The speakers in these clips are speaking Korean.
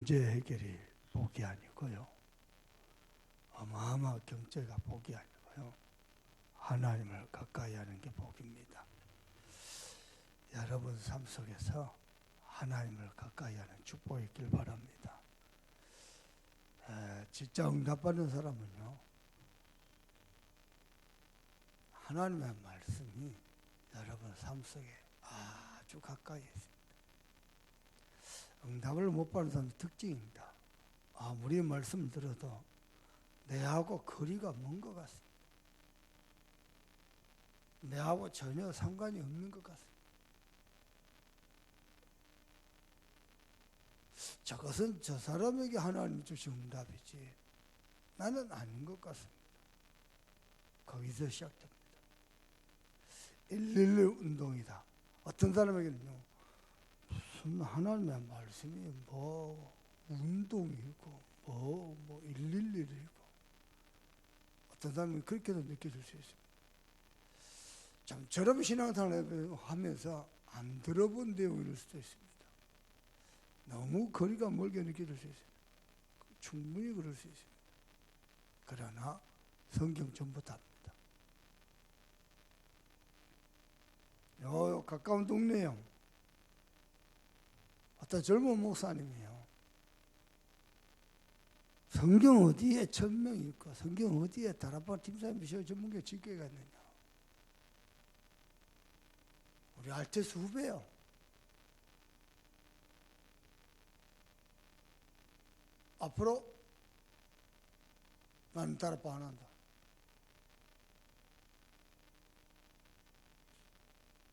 문제 해결이 복이 아니고요. 어마어마한 경제가 복이 아니고요. 하나님을 가까이 하는 게 복입니다. 여러분 삶 속에서 하나님을 가까이 하는 축복이 있길 바랍니다. 진짜 응답받는 사람은요, 하나님의 말씀이 여러분 삶 속에 아주 가까이 있습니다. 응답을 못 받는 사람의 특징입니다. 아무리 말씀을 들어도 내하고 거리가 먼 것 같습니다. 내하고 전혀 상관이 없는 것 같습니다. 저것은 저 사람에게 하나님이 주신 응답이지 나는 아닌 것 같습니다. 거기서 시작됩니다. 111 운동이다. 어떤 사람에게는요, 무슨 하나님의 말씀이 뭐 운동이고 뭐 111이고 어떤 사람은 그렇게도 느껴질 수 있습니다. 참 저런 신앙생활을 하면서 안 들어본 내용일 수도 있습니다. 너무 거리가 멀게 느껴질 수 있습니다. 충분히 그럴 수 있습니다. 그러나 성경 전부 답니다. 요 가까운 동네요, 어떤 젊은 목사님이요, 성경 어디에 천명이 있고 성경 어디에 다락방 팀사님 미션 전문가 집계가 있느냐. 우리 알테스 후배요. 앞으로 나는 다락방 안 한다.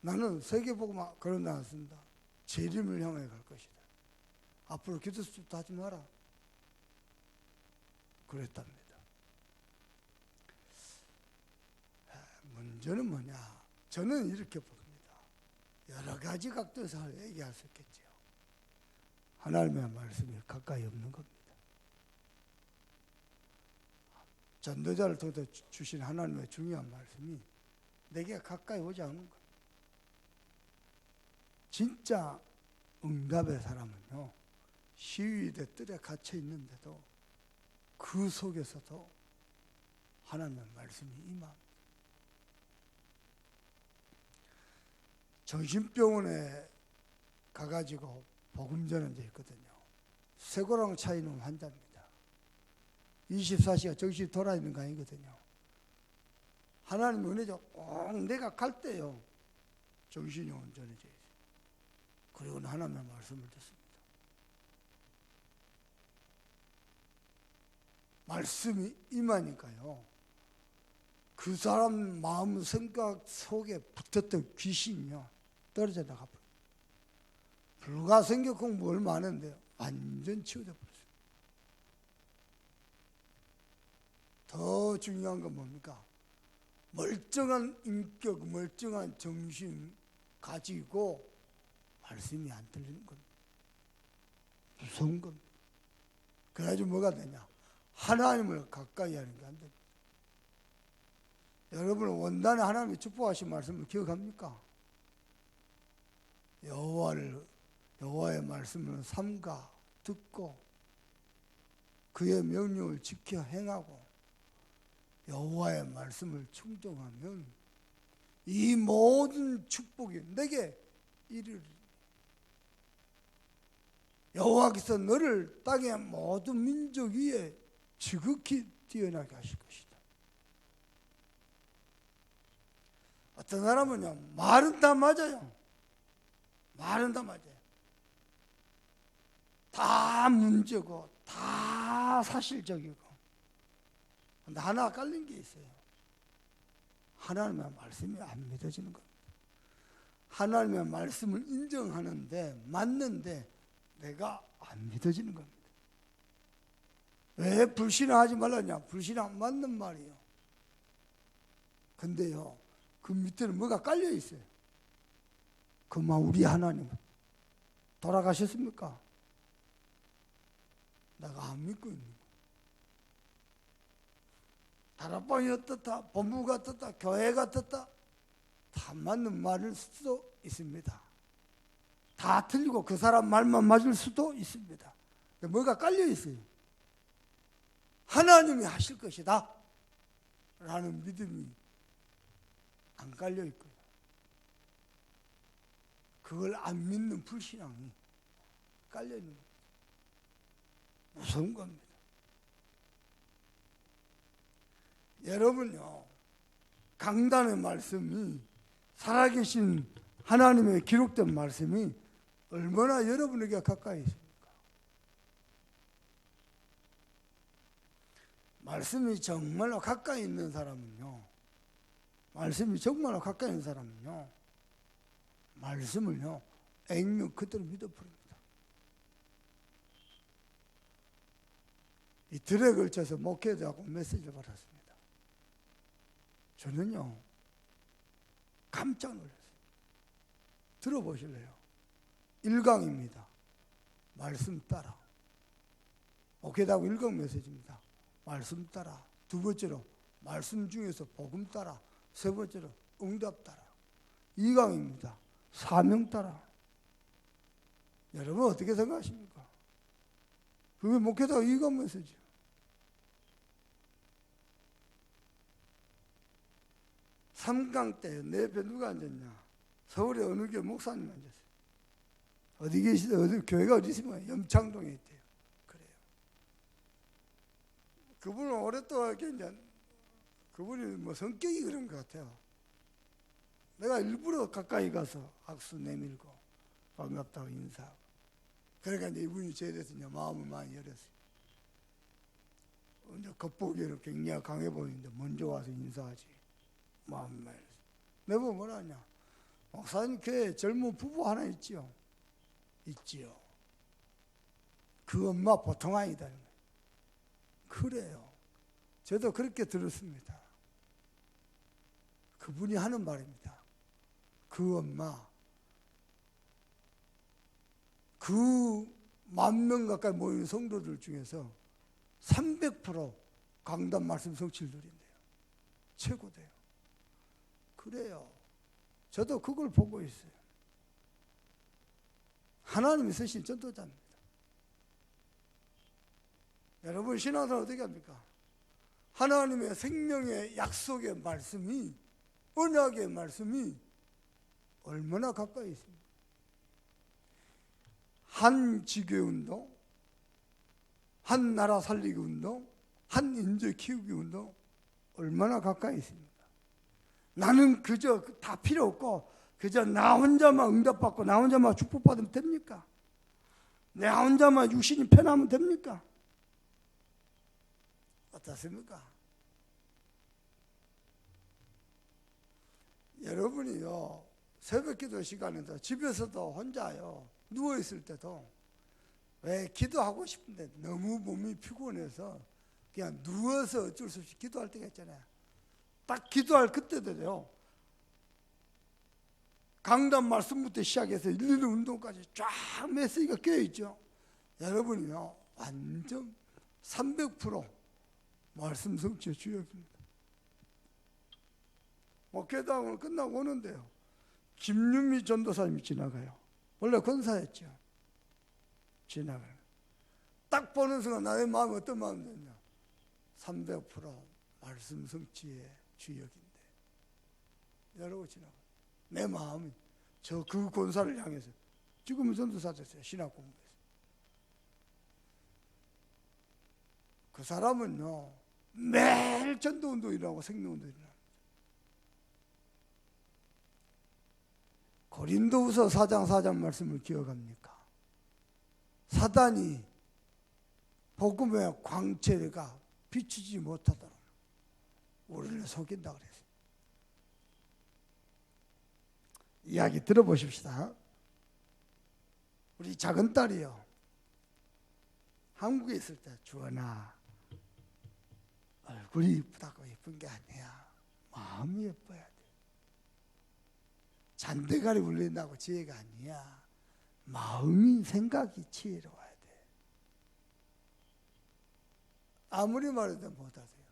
나는 세계복음화 그런 데 안 쓴다. 재림을 향해 갈 것이다. 앞으로 기도 수업도 하지 마라. 그랬답니다. 문제는 뭐냐? 저는 이렇게 봅니다. 여러 가지 각도에서 얘기할 수 있겠죠. 하나님의 말씀이 가까이 없는 겁니다. 전도자를 통해 주신 하나님의 중요한 말씀이 내게 가까이 오지 않는 겁니다. 진짜 응답의 사람은요, 시위대 뜰에 갇혀 있는데도 그 속에서도 하나님의 말씀이 임합니다. 정신병원에 가가지고 복음 전한 데 있거든요. 쇠고랑 차 있는 환자입니다. 24시간 정신이 돌아있는 거 아니거든요. 하나님의 은혜죠. 꼭 내가 갈 때요, 정신이 온전해져 있어요. 그리고 하나님의 말씀을 듣습니다. 말씀이 임하니까요, 그 사람 마음 생각 속에 붙었던 귀신이요 떨어져 나가버려요. 불과 성경 공부 얼마 안 했는데 완전 치유돼 버렸어요. 더 중요한 건 뭡니까? 멀쩡한 인격, 멀쩡한 정신 가지고 말씀이 안 들리는 겁니다. 무서운 겁니다. 그래가지고 뭐가 되냐? 하나님을 가까이 하는 게 안 됩니다. 여러분은 원단에 하나님이 축복하신 말씀을 기억합니까? 여호와의 말씀을 삼가 듣고 그의 명령을 지켜 행하고 여호와의 말씀을 충정하면 이 모든 축복이 내게 이르리니 여호와께서 너를 땅의 모든 민족 위에 지극히 뛰어나게 하실 것이다. 어떤 사람은요, 말은 다 맞아요. 말은 다 맞아요. 다 문제고 다 사실적이고. 근데 하나 깔린 게 있어요. 하나님의 말씀이 안 믿어지는 겁니다. 하나님의 말씀을 인정하는데 맞는데 내가 안 믿어지는 겁니다. 왜 불신하지 말라냐? 불신하면 맞는 말이에요. 근데요, 그 밑에는 뭐가 깔려 있어요. 그만 우리 하나님 돌아가셨습니까? 내가 안 믿고 있는 거예요. 다락방이 어떻다, 본부가 어떻다, 교회가 어떻다, 다 맞는 말일 수도 있습니다. 다 틀리고 그 사람 말만 맞을 수도 있습니다. 뭐가 깔려 있어요. 하나님이 하실 것이다 라는 믿음이 안 깔려 있고요. 그걸 안 믿는 불신앙이 깔려 있는 겁니다. 무서운 겁니다. 여러분요, 강단의 말씀이, 살아계신 하나님의 기록된 말씀이 얼마나 여러분에게 가까이 있습니까? 말씀이 정말로 가까이 있는 사람은요, 말씀이 정말로 가까이 있는 사람은요, 말씀을요, 액면 그대로 믿어버립니다. 이틀에 걸쳐서 목회자하고 메시지를 받았습니다. 저는요, 깜짝 놀랐어요. 들어보실래요? 1강입니다. 말씀 따라. 목회자하고 1강 메시지입니다. 말씀 따라. 두 번째로 말씀 중에서 복음 따라. 세 번째로 응답 따라. 2강입니다. 사명 따라. 여러분 어떻게 생각하십니까? 그게 목회자가 2강 메시지예요. 삼강 때 내 옆에 누가 앉았냐? 서울에 어느 교회 목사님 앉았어요. 어디 계시다? 어디 교회가 어디 있습니까? 염창동에 있대요. 그래요. 그분은 오랫동안 이제 그분이 뭐 성격이 그런 것 같아요. 내가 일부러 가까이 가서 악수 내밀고 반갑다고 인사하고. 그러니까 이제 이분이 저에 대해서 이제 마음을 많이 열었어요. 이제 겉보기에는 굉장히 강해 보이는데 먼저 와서 인사하지. 마음을 많이 열었어요. 내가 뭐라 하냐? 목사님 교회에 젊은 부부 하나 있지요. 있지요. 그 엄마 보통 아니다. 그래요. 저도 그렇게 들었습니다. 그분이 하는 말입니다. 그 엄마, 그 10,000명 가까이 모이는 성도들 중에서 300% 강단 말씀 성취율인데요. 최고돼요. 그래요. 저도 그걸 보고 있어요. 하나님이 쓰신 전도자입니다. 여러분 신앙생활 어떻게 합니까? 하나님의 생명의 약속의 말씀이, 언약의 말씀이 얼마나 가까이 있습니까? 한 지교운동, 한 나라 살리기 운동, 한 인재 키우기 운동 얼마나 가까이 있습니까? 나는 그저 다 필요 없고 그저 나 혼자만 응답받고 나 혼자만 축복받으면 됩니까? 나 혼자만 육신이 편하면 됩니까? 어떻습니까? 여러분이요, 새벽기도 시간에도 집에서도 혼자요 누워있을 때도 왜 기도하고 싶은데 너무 몸이 피곤해서 그냥 누워서 어쩔 수 없이 기도할 때가 있잖아요. 딱 기도할 그때도요, 강단 말씀부터 시작해서 일일 운동까지 쫙 메시지가 껴있죠. 여러분이요 완전 300% 말씀 성취의 주역입니다. 목회당을 끝나고 오는데요, 김윤미 전도사님이 지나가요. 원래 권사였죠. 지나가요. 딱 보는 순간 나의 마음이 어떤 마음이 드냐? 300% 말씀 성취의 주역인데 여러분 지나가. 내 마음이 저 그 권사를 향해서, 지금은 전도사 됐어요. 신학 공부해서. 그 사람은요 매일 전도운동 일어나고 생명운동 일어납니다. 고린도후서 4장 4장 말씀을 기억합니까? 사단이 복음의 광채가 비추지 못하도록 우리를 속인다 그랬어요. 이야기 들어보십시다. 우리 작은 딸이요, 한국에 있을 때 주원아, 얼굴이 이쁘다고 예쁜 게 아니야. 마음이 예뻐야 돼. 잔대가리 울린다고 지혜가 아니야. 마음이, 생각이 지혜로워야 돼. 아무리 말해도 못하세요.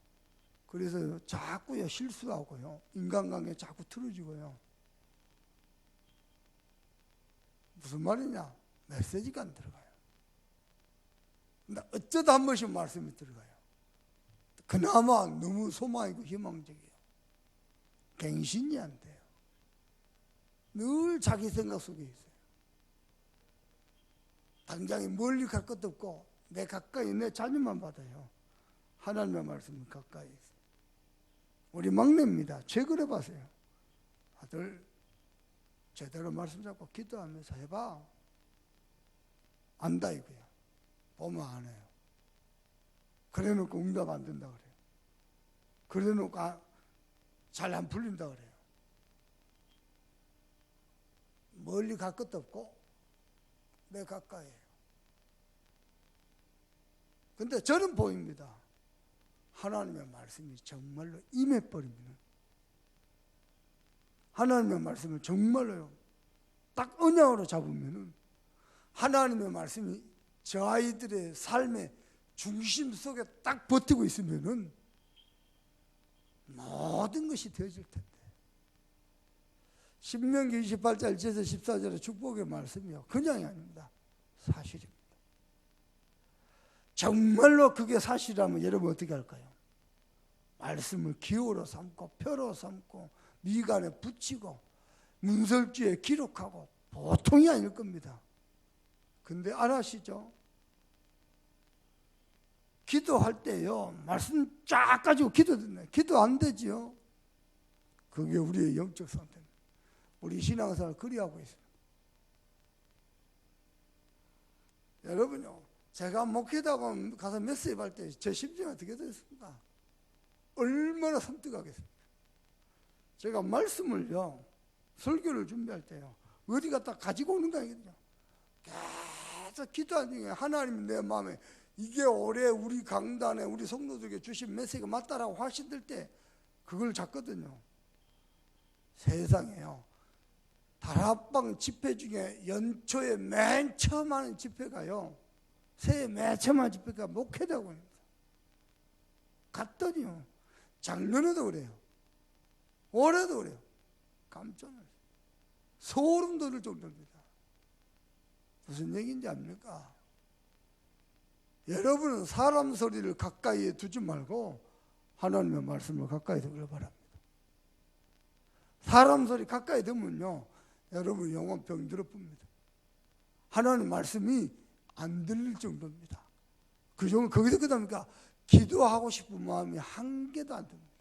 그래서 자꾸요 실수하고요, 인간관계 자꾸 틀어지고요. 무슨 말이냐? 메시지가 안 들어가요. 근데 어쩌다 한 번씩 말씀이 들어가요. 그나마 너무 소망이고 희망적이에요. 갱신이 안 돼요. 늘 자기 생각 속에 있어요. 당장에 멀리 갈 것도 없고 내 가까이 내 자녀만 받아요. 하나님의 말씀은 가까이 있어요. 우리 막내입니다. 최근에 봤어요. 아들 제대로 말씀 잡고 기도하면서 해봐. 안다 이거야. 보면 안 해요. 그래놓고 응답 안 된다 그래요. 그래놓고 잘 안 풀린다 그래요. 멀리 갈 것도 없고 내 가까이에요. 근데 저는 보입니다. 하나님의 말씀이 정말로 임해버리면 하나님의 말씀을 정말로요 딱 언약으로 잡으면은 하나님의 말씀이 저 아이들의 삶의 중심 속에 딱 버티고 있으면은 모든 것이 되어질 텐데. 신명기 28절 1절에서 14절의 축복의 말씀이요 그냥이 아닙니다. 사실입니다. 정말로 그게 사실이라면 여러분 어떻게 할까요? 말씀을 기호로 삼고 표로 삼고 미간에 붙이고 문설주에 기록하고 보통이 아닐 겁니다. 근데 안 하시죠? 기도할 때요 말씀 쫙 가지고 기도듣네. 기도 안 되지요. 그게 우리의 영적 상태입니다. 우리 신앙생활 그리하고 있습니다. 여러분요 제가 목회다고 가서 메시지 할 때 제 심정이 어떻게 됐습니까? 얼마나 섬뜩하겠습니까? 제가 말씀을요 설교를 준비할 때요 어디 갔다 가지고 오는 거 아니거든요. 계속 기도하는 중에 하나님이 내 마음에 이게 올해 우리 강단에 우리 성도들에게 주신 메시지가 맞다라고 확신될 때 그걸 잡거든요. 세상에요 다락방 집회 중에 연초에 맨 처음 하는 집회가요 새해 맨 처음 하는 집회가 목회다고 합니다. 갔더니요 작년에도 그래요. 올해도 그래요. 깜짝 놀랐어요. 소름 돋을 정도입니다. 무슨 얘기인지 압니까? 여러분은 사람 소리를 가까이에 두지 말고 하나님의 말씀을 가까이 두기를 바랍니다. 사람 소리 가까이 두면요 여러분 영혼 병들어 뿝니다. 하나님 말씀이 안 들릴 정도입니다. 그 정도 거기서 그다음이니까 기도하고 싶은 마음이 한 개도 안 듭니다.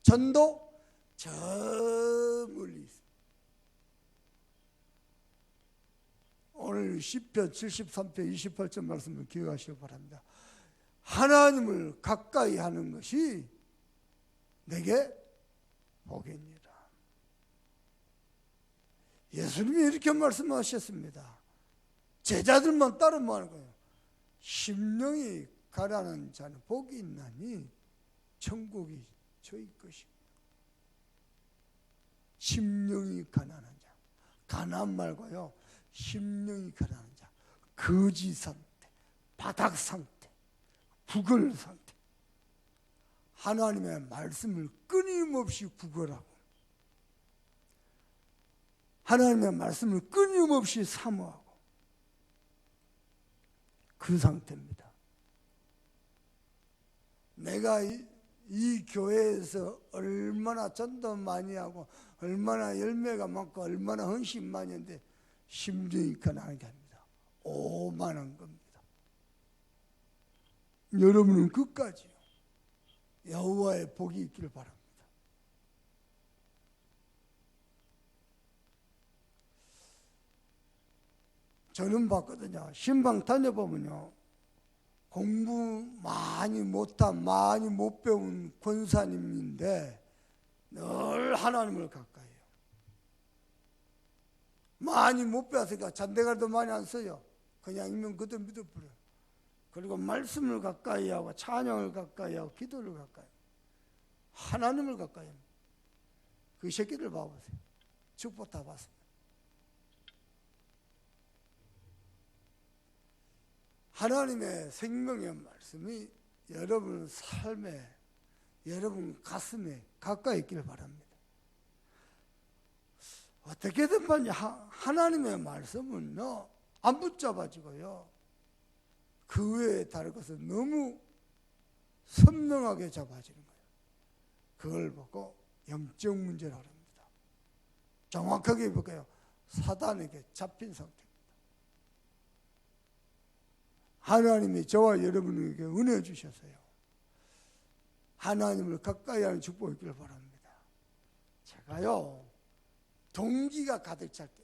전도 저 멀리 있습니다. 오늘 시편 73편 28절 말씀을 기억하시기 바랍니다. 하나님을 가까이 하는 것이 내게 복이니라. 예수님이 이렇게 말씀하셨습니다. 제자들만 따르면 하는 거예요. 심령이 가라는 자는 복이 있나니 천국이 저희 것입니다. 심령이 가난한 자, 가난 말고요 심령이 가난한 자, 거지 상태, 바닥 상태, 구걸 상태, 하나님의 말씀을 끊임없이 구걸하고 하나님의 말씀을 끊임없이 사모하고 그 상태입니다. 내가 이 교회에서 얼마나 전도 많이 하고 얼마나 열매가 많고 얼마나 헌신 많이 했는데 심령이 가난하게 합니다. 오만한 겁니다. 여러분은 끝까지요 여호와의 복이 있기를 바랍니다. 저는 봤거든요. 신방 다녀보면요 공부 많이 못한 많이 못 배운 권사님인데 늘 하나님을 가까이 해요. 많이 못 배웠으니까 잔대갈도 많이 안 써요. 그냥 읽는 그대로 믿어버려요. 그리고 말씀을 가까이 하고 찬양을 가까이 하고 기도를 가까이 하고 하나님을 가까이 합니다. 그 새끼들 봐보세요. 축복 다 받습니다. 하나님의 생명의 말씀이 여러분 삶에 여러분 가슴에 가까이 있기를 바랍니다. 어떻게든 하나님의 말씀은요 안 붙잡아지고요 그 외에 다른 것은 너무 선명하게 잡아지는 거예요. 그걸 보고 영적 문제라고 합니다. 정확하게 볼까요? 사단에게 잡힌 상태입니다. 하나님이 저와 여러분에게 은혜 주셨어요. 하나님을 가까이 하는 축복이 있기를 바랍니다. 제가요, 동기가 가득 찰 때,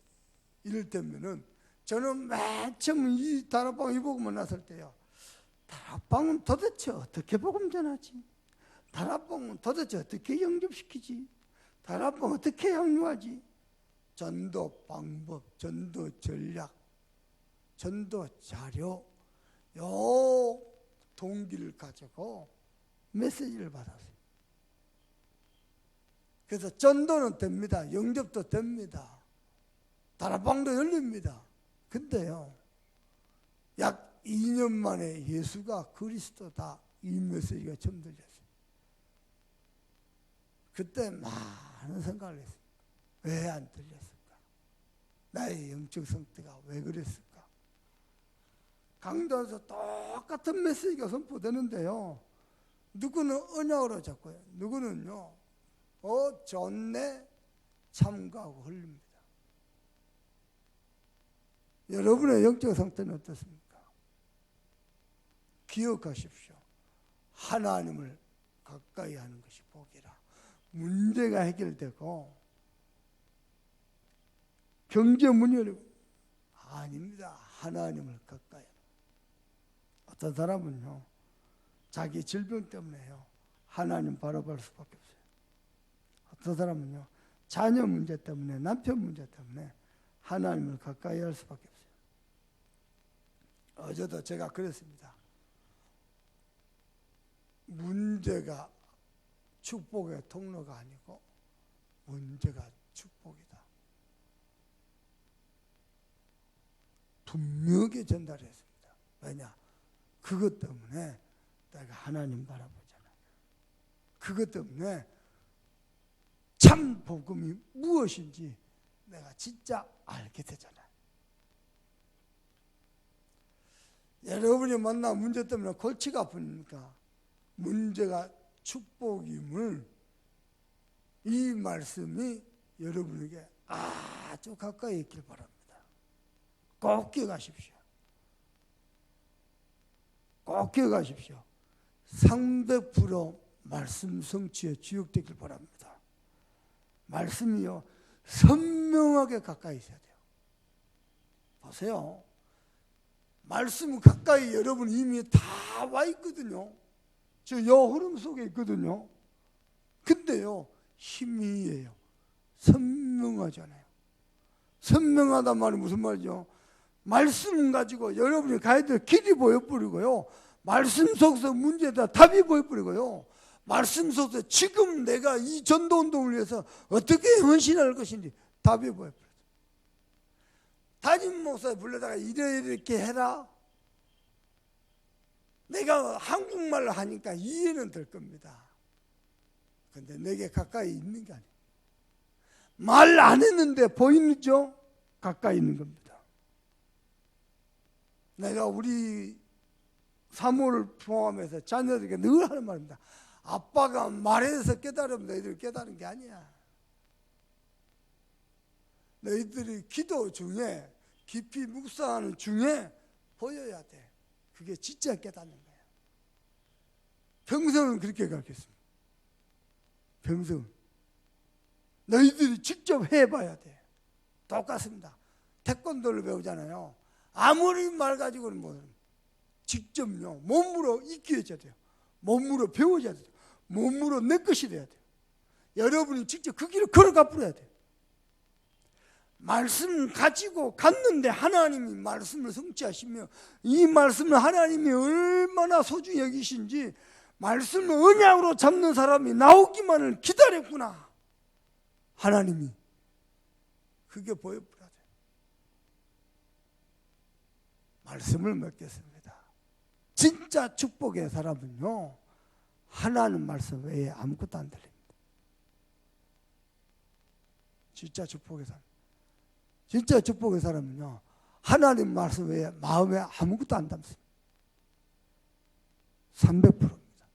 이럴 때면은 저는 맨 처음 이 다락방 이 복음을 났을 때요, 다락방은 도대체 어떻게 복음 전하지? 다락방은 도대체 어떻게 영접시키지? 다락방 어떻게 합류하지? 전도 방법, 전도 전략, 전도 자료, 요 동기를 가지고 메시지를 받았어요. 그래서 전도는 됩니다. 영접도 됩니다. 다락방도 열립니다. 근데요, 약 2년 만에 예수가 그리스도다, 이 메시지가 처음 들렸어요. 그때 많은 생각을 했어요. 왜 안 들렸을까? 나의 영적 상태가 왜 그랬을까? 강단에서 똑같은 메시지가 선포되는데요, 누구는 언약으로 잡고요, 누구는요 좋네 참가하고 흘립니다. 여러분의 영적 상태는 어떻습니까? 기억하십시오. 하나님을 가까이 하는 것이 복이라. 문제가 해결되고 경제 문이 열리고, 아닙니다. 하나님을 가까이 하는. 어떤 사람은요, 자기 질병 때문에요, 하나님 바라볼 수밖에 없어요. 어떤 사람은요, 자녀 문제 때문에, 남편 문제 때문에 하나님을 가까이 할 수밖에 없어요. 어제도 제가 그랬습니다. 문제가 축복의 통로가 아니고 문제가 축복이다. 분명히 전달했습니다. 왜냐? 그것 때문에 내가 하나님 바라보잖아요. 그것 때문에 참 복음이 무엇인지 내가 진짜 알게 되잖아요. 여러분이 만난 문제 때문에 골치가 아프니까 문제가 축복임을, 이 말씀이 여러분에게 아주 가까이 있길 바랍니다. 꼭 기억하십시오. 꼭 기억하십시오. 300% 말씀 성취에 주역되길 바랍니다. 말씀이요, 선명하게 가까이 있어야 돼요. 보세요. 말씀 가까이 여러분 이미 다 와 있거든요. 저 여 흐름 속에 있거든요. 근데요, 희미해요. 선명하잖아요. 선명하단 말이 무슨 말이죠? 말씀 가지고 여러분이 가야 될 길이 보여버리고요, 말씀 속에서 문제다 답이 보여버리고요, 말씀 속에서 지금 내가 이 전도운동을 위해서 어떻게 헌신할 것인지 답이 보여버려요. 담임 목사 불러다가 이렇게 해라, 내가 한국말로 하니까 이해는 될 겁니다. 근데 내게 가까이 있는 게 아니에요. 말 안 했는데 보이죠? 가까이 있는 겁니다. 내가 우리 사모를 포함해서 자녀들에게 늘 하는 말입니다. 아빠가 말해서 깨달으면 너희들 깨달은 게 아니야. 너희들이 기도 중에 깊이 묵상하는 중에 보여야 돼. 그게 진짜 깨닫는 거야. 평생은 그렇게 가르쳤습니다. 평생 너희들이 직접 해봐야 돼. 똑같습니다. 태권도를 배우잖아요. 아무리 말 가지고는 못해요. 직접요, 몸으로 익혀져야 돼요. 몸으로 배워져야 돼요. 몸으로 내 것이 돼야 돼요. 여러분이 직접 그 길을 걸어가 버려야 돼요. 말씀 가지고 갔는데 하나님이 말씀을 성취하시며, 이 말씀을 하나님이 얼마나 소중히 여기신지, 말씀을 언약으로 잡는 사람이 나오기만을 기다렸구나, 하나님이 그게 보여버려야 돼요. 말씀을 맺겠습니다. 진짜 축복의 사람은요, 하나님 말씀 외에 아무것도 안 들립니다. 진짜 축복의 사람, 진짜 축복의 사람은요, 하나님 말씀 외에 마음에 아무것도 안 담습니다. 300%입니다.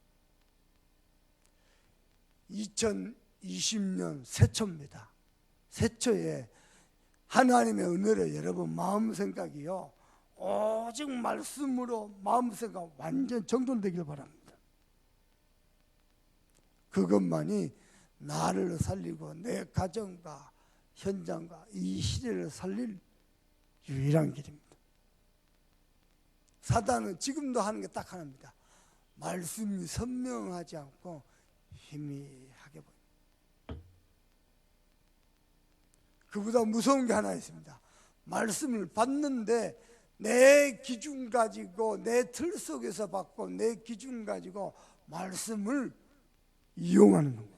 2020년 새초입니다. 새초에 하나님의 은혜로 여러분 마음 생각이요, 오직 말씀으로 마음 생각 완전 정돈되길 바랍니다. 그것만이 나를 살리고 내 가정과 현장과 이 시대를 살릴 유일한 길입니다. 사단은 지금도 하는 게 딱 하나입니다. 말씀이 선명하지 않고 희미하게 보입니다. 그보다 무서운 게 하나 있습니다. 말씀을 받는데 내 기준 가지고, 내 틀 속에서 받고 내 기준 가지고 말씀을 이용하는 겁니다.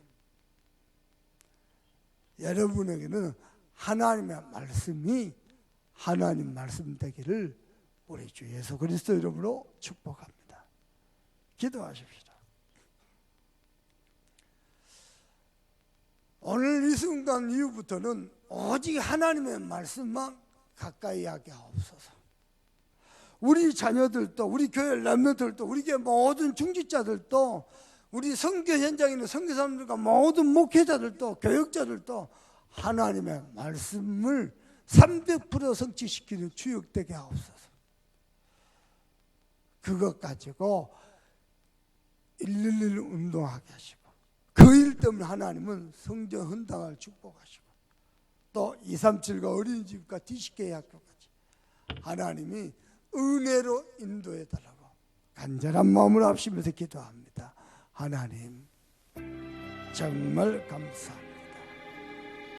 여러분에게는 하나님의 말씀이 하나님 말씀 되기를 우리 주 예수 그리스도 이름으로 축복합니다. 기도하십시다. 오늘 이 순간 이후부터는 오직 하나님의 말씀만 가까이 하게 하옵소서. 우리 자녀들도, 우리 교회 렘넌트들도, 우리 교회 모든 중직자들도, 우리 선교 현장에 있는 선교사님들과 모든 목회자들도, 교역자들도 하나님의 말씀을 300% 성취시키는 주역되게 하옵소서. 그것 가지고 111 운동하게 하시고, 그 일 때문에 하나님은 성전 헌당을 축복하시고, 또 237과 어린이집과 DCK 학교까지 하나님이 은혜로 인도해 달라고 간절한 마음으로 합심해서 기도합니다. 하나님 정말 감사합니다.